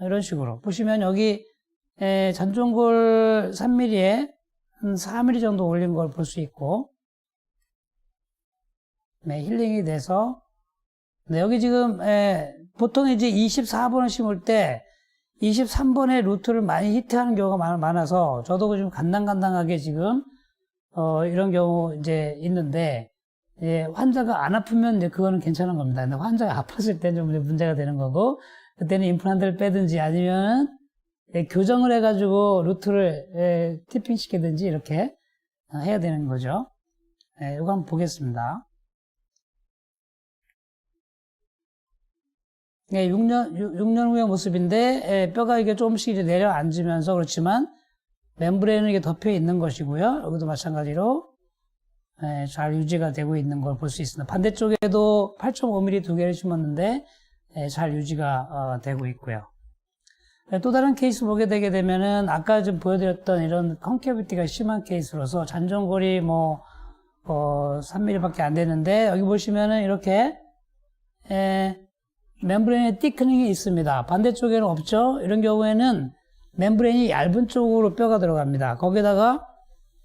이런 식으로 보시면 여기 잔존골 3mm에 한 4mm 정도 올린 걸 볼 수 있고 힐링이 돼서 여기 지금 보통 이제 24번을 심을 때 23번의 루트를 많이 히트하는 경우가 많아서 저도 좀 간당간당하게 지금 이런 경우 이제 있는데 환자가 안 아프면 이제 그거는 괜찮은 겁니다. 근데 환자가 아팠을 때 좀 문제가 되는 거고 그때는 임플란트를 빼든지 아니면 교정을 해가지고 루트를 티핑 시키든지 이렇게 해야 되는 거죠. 이거 한번 보겠습니다. 6년 후의 모습인데 뼈가 이게 조금씩 이제 내려앉으면서 그렇지만 멤브레인은 이게 덮여 있는 것이고요. 여기도 마찬가지로 잘 유지가 되고 있는 걸 볼 수 있습니다. 반대쪽에도 8.5mm 두 개를 심었는데 잘 유지가 되고 있고요. 또 다른 케이스 보게 되게 되면은 아까 좀 보여드렸던 이런 컨캐비티가 심한 케이스로서 잔존골이 3mm밖에 안 되는데 여기 보시면은 이렇게 멤브레인의 티크닝이 있습니다. 반대쪽에는 없죠. 이런 경우에는 멤브레인이 얇은 쪽으로 뼈가 들어갑니다. 거기다가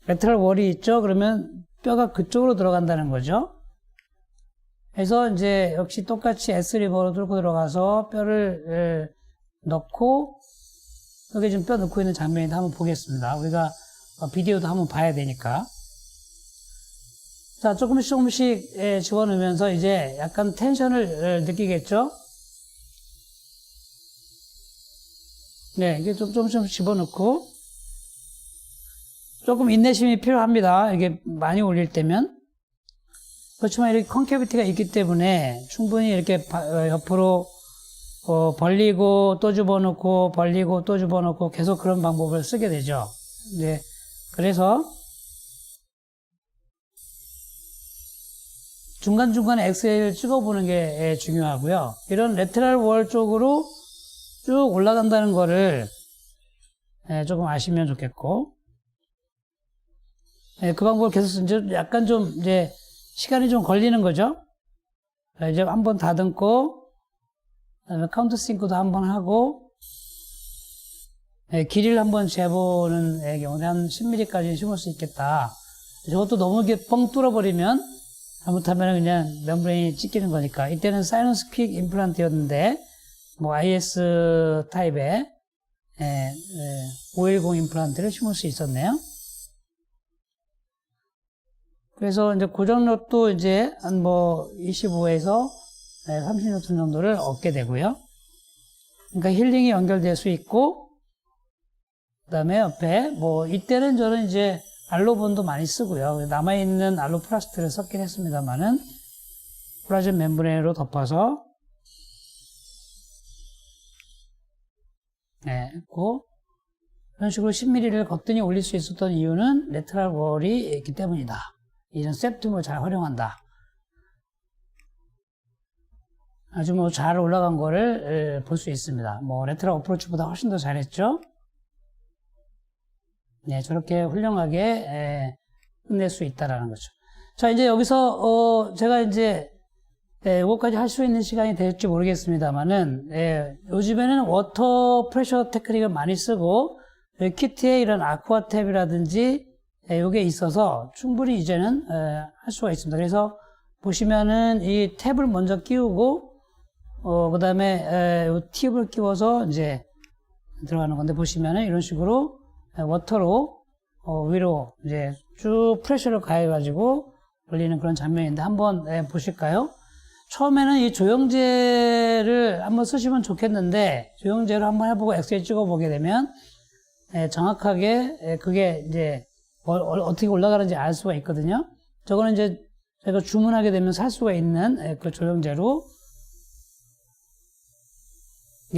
레터럴 월이 있죠. 그러면 뼈가 그쪽으로 들어간다는 거죠. 그래서 이제 역시 똑같이 S리버로 뚫고 들어가서 뼈를 넣고 여기 지금 뼈 넣고 있는 장면인데 한번 보겠습니다. 우리가 비디오도 한번 봐야 되니까. 자, 조금씩 집어넣으면서 이제 약간 텐션을 느끼겠죠? 네, 이게 조금씩 집어넣고 조금 인내심이 필요합니다. 이게 많이 올릴 때면. 그렇지만 이렇게 컨캐비티가 있기 때문에 충분히 이렇게 옆으로 벌리고 또 집어넣고 벌리고 또 집어넣고 계속 그런 방법을 쓰게 되죠. 네, 그래서 중간중간에 엑스레이를 찍어보는 게 중요하고요. 이런 레터럴 월 쪽으로 쭉 올라간다는 거를 조금 아시면 좋겠고 그 방법을 계속 이제 약간 좀 이제 시간이 좀 걸리는 거죠. 이제 한번 다듬고, 그다음에 카운터 싱크도 한번 하고, 길이를 한번 재보는 경우는 한 10mm까지 심을 수 있겠다. 저것도 너무 이렇게 뻥 뚫어버리면, 잘못하면 그냥 멤브레인이 찢기는 거니까. 이때는 사이너스 퀵 임플란트였는데, 뭐 IS 타입의 510 임플란트를 심을 수 있었네요. 그래서 이제 고정력도 이제 한 뭐 25에서 30N 정도를 얻게 되고요. 그러니까 힐링이 연결될 수 있고, 그 다음에 옆에 뭐 이때는 저는 이제 알로본도 많이 쓰고요. 남아있는 알로플라스트를 썼긴 했습니다만은 콜라겐 멤브레인으로 덮어서 이런 식으로 10mm를 거뜬히 올릴 수 있었던 이유는 레터럴 월이 있기 때문이다. 이런 셉툼을 잘 활용한다. 아주 뭐 잘 올라간 거를 볼 수 있습니다. 뭐 레터럴 어프로치보다 훨씬 더 잘했죠. 네, 저렇게 훌륭하게 끝낼 수 있다라는 거죠. 자, 이제 여기서 제가 이제 이거까지 할 수 있는 시간이 될지 모르겠습니다만은 요즘에는 워터 프레셔 테크닉을 많이 쓰고 키트에 이런 아쿠아 탭이라든지 요게 있어서 충분히 이제는 할 수가 있습니다. 그래서 보시면은 이 탭을 먼저 끼우고 그 다음에 요 팁을 끼워서 이제 들어가는 건데 보시면은 이런 식으로 워터로 위로 이제 쭉 프레셔를 가해가지고 올리는 그런 장면인데 한번 보실까요? 처음에는 이 조영제를 한번 쓰시면 좋겠는데 조영제로 한번 해보고 엑스레이 찍어보게 되면 정확하게 그게 이제 어떻게 올라가는지 알 수가 있거든요. 저거는 이제 제가 주문하게 되면 살 수가 있는 그 조영제로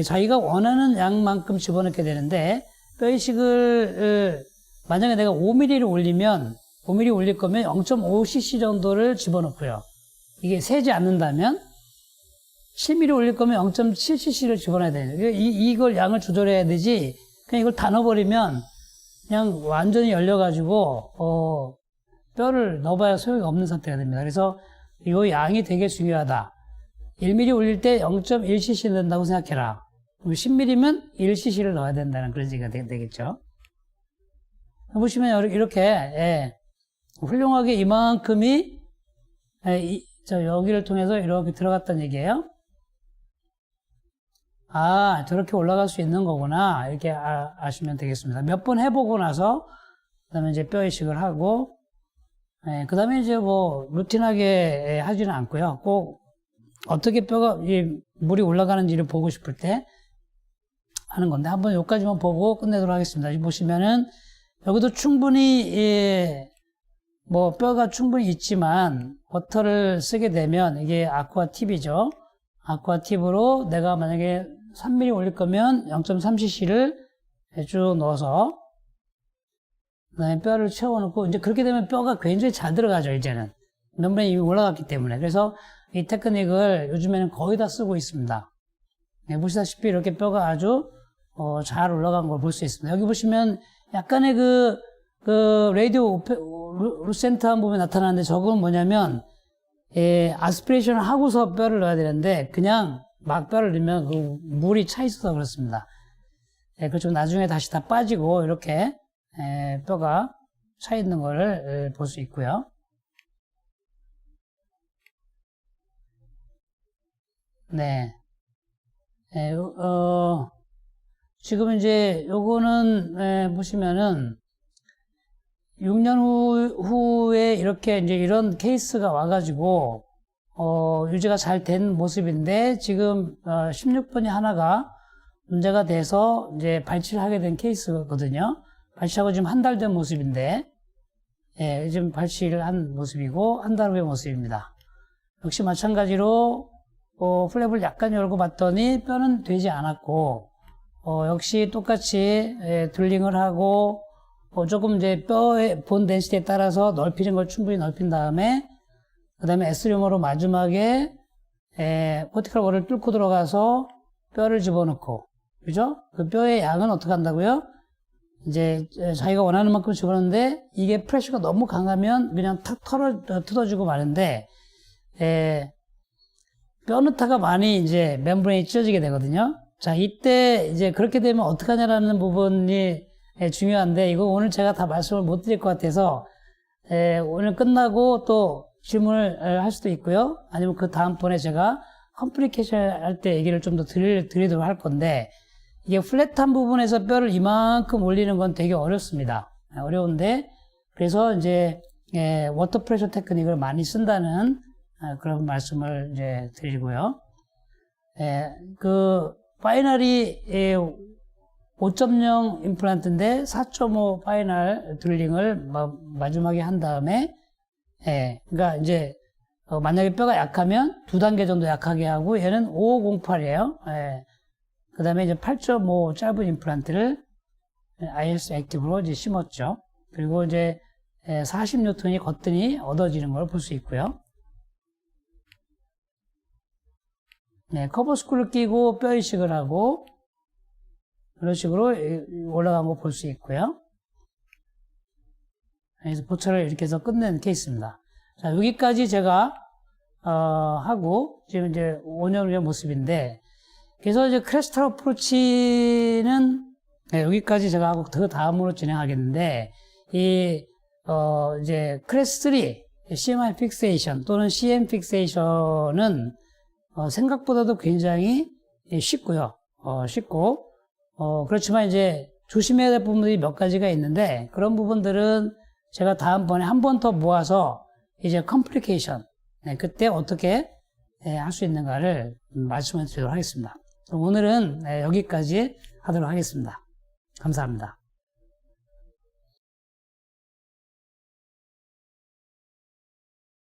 자기가 원하는 양만큼 집어넣게 되는데 뼈이식을 만약에 내가 5mm를 올리면 5mm 올릴 거면 0.5cc 정도를 집어넣고요. 이게 세지 않는다면 10mm 올릴 거면 0.7cc를 집어넣어야 돼요. 이걸 양을 조절해야 되지 그냥 이걸 다 넣어버리면 그냥 완전히 열려가지고 뼈를 넣어봐야 소용이 없는 상태가 됩니다. 그래서 이 양이 되게 중요하다. 1mm 올릴 때 0.1cc 넣는다고 생각해라. 10mm면 1cc를 넣어야 된다는 그런 얘기가 되겠죠. 보시면 이렇게 훌륭하게 이만큼이 여기를 통해서 이렇게 들어갔다는 얘기예요. 아, 저렇게 올라갈 수 있는 거구나. 이렇게 아시면 되겠습니다. 몇 번 해보고 나서, 그 다음에 이제 뼈 이식을 하고, 그 다음에 이제 뭐, 루틴하게 하지는 않고요. 꼭, 어떻게 뼈가, 물이 올라가는지를 보고 싶을 때 하는 건데, 한번 여기까지만 보고 끝내도록 하겠습니다. 여기 보시면은, 여기도 충분히, 뭐, 뼈가 충분히 있지만, 버터를 쓰게 되면, 이게 아쿠아 팁이죠. 아쿠아 팁으로 내가 만약에 3mm 올릴 거면 0.3cc를 쭉 넣어서 그다음에 뼈를 채워놓고 이제 그렇게 되면 뼈가 굉장히 잘 들어가죠. 이제는 멤브레인이 이미 올라갔기 때문에. 그래서 이 테크닉을 요즘에는 거의 다 쓰고 있습니다. 보시다시피 이렇게 뼈가 아주 잘 올라간 걸 볼 수 있습니다. 여기 보시면 약간의 그 라디오 루센트한 부분이 나타나는데 저건 뭐냐면 아스피레이션을 하고서 뼈를 넣어야 되는데 그냥 막 뼈를 넣으면 그 물이 차 있어서 그렇습니다. 그렇죠. 나중에 다시 다 빠지고 이렇게 뼈가 차 있는 거를 볼 수 있고요. 네. 지금 이제 요거는 보시면은 6년 후에 이렇게 이제 이런 케이스가 와가지고, 유지가 잘 된 모습인데, 지금, 16번이 하나가 문제가 돼서 이제 발치를 하게 된 케이스거든요. 발치하고 지금 한 달 된 모습인데, 지금 발치를 한 모습이고, 한 달 후의 모습입니다. 역시 마찬가지로, 플랩을 약간 열고 봤더니 뼈는 되지 않았고, 역시 똑같이, 드릴링을 하고, 조금 이제 뼈의 본 덴시티에 따라서 넓히는 걸 충분히 넓힌 다음에 그 다음에 S륨으로 마지막에 코티칼 월을 뚫고 들어가서 뼈를 집어넣고 그죠? 그 뼈의 양은 어떻게 한다고요? 이제 자기가 원하는 만큼 집어넣는데 이게 프레셔가 너무 강하면 그냥 탁 뜯어지고 마는데, 뼈누타가 많이 이제 멤브레인이 찢어지게 되거든요. 자, 이때 이제 그렇게 되면 어떡하냐라는 부분이 중요한데, 이거 오늘 제가 다 말씀을 못 드릴 것 같아서, 오늘 끝나고 또 질문을 할 수도 있고요. 아니면 그 다음번에 제가 컴플리케이션 할 때 얘기를 좀 더 드리도록 할 건데, 이게 플랫한 부분에서 뼈를 이만큼 올리는 건 되게 어렵습니다. 어려운데, 그래서 이제, 워터 프레셔 테크닉을 많이 쓴다는 그런 말씀을 이제 드리고요. 그, 파이널이 5.0 임플란트인데 4.5 파이널 드릴링을 마지막에 한 다음에, 그러니까 이제, 만약에 뼈가 약하면 2단계 정도 약하게 하고, 얘는 5508이에요. 그 다음에 이제 8.5 짧은 임플란트를 IS 액티브로 이제 심었죠. 그리고 이제 40뉴턴이 거뜬히 얻어지는 걸 볼 수 있고요. 커버스쿨을 끼고 뼈 이식을 하고, 그런 식으로 올라간 거 볼 수 있고요. 그래서 보철을 이렇게 해서 끝낸 케이스입니다. 자, 여기까지 제가, 하고, 지금 이제 5년 후의 모습인데, 그래서 이제 크레스탈 어프로치는, 여기까지 제가 하고, 그 다음으로 진행하겠는데, 이제 클래스 3, CMI 픽세이션 또는 CM 픽세이션은, 생각보다도 굉장히 쉽고요. 쉽고, 그렇지만 이제 조심해야 될 부분들이 몇 가지가 있는데, 그런 부분들은 제가 다음번에 한 번 더 모아서 이제 컴플리케이션, 그때 어떻게 할 수 있는가를 말씀을 드리도록 하겠습니다. 오늘은 여기까지 하도록 하겠습니다. 감사합니다.